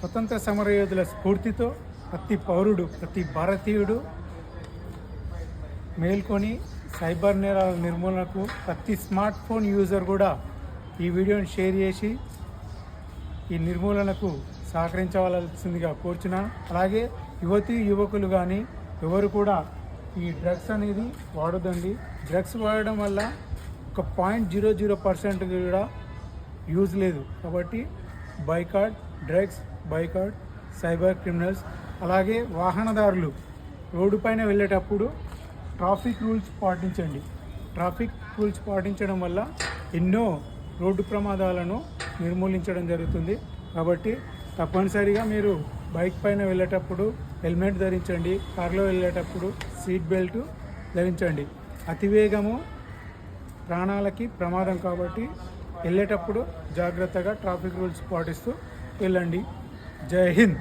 స్వతంత్ర సమరయోధుల స్ఫూర్తితో ప్రతి పౌరుడు, ప్రతి భారతీయుడు మేల్కొని సైబర్ నేరాల నిర్మూలనకు ప్రతి స్మార్ట్ ఫోన్ యూజర్ కూడా ఈ వీడియోని షేర్ చేసి ఈ నిర్మూలనకు సహకరించవలసిందిగా కోరుచున్నాను. అలాగే యువకులు కానీ ఎవరు కూడా ఈ డ్రగ్స్ అనేది వాడొద్దండి. డ్రగ్స్ వాడడం వల్ల ఒక 0.00% కూడా యూజ్ లేదు. కాబట్టి boycott drugs, boycott cyber criminals. అలాగే వాహనదారులు రోడ్డు పైన వెళ్ళేటప్పుడు ట్రాఫిక్ రూల్స్ పాటించండి. ట్రాఫిక్ రూల్స్ పాటించడం వల్ల ఎన్నో రోడ్డు ప్రమాదాలను నిర్మూలించడం జరుగుతుంది. కాబట్టి తప్పనిసరిగా మీరు బైక్ పైన వెళ్ళేటప్పుడు హెల్మెట్ ధరించండి. కారులో వెళ్ళేటప్పుడు సీట్ బెల్ట్ ధరించండి. అతివేగము ప్రాణాలకి ప్రమాదం కాబట్టి వెళ్ళేటప్పుడు జాగ్రత్తగా ట్రాఫిక్ రూల్స్ పాటిస్తూ వెళ్ళండి. జై హింద్.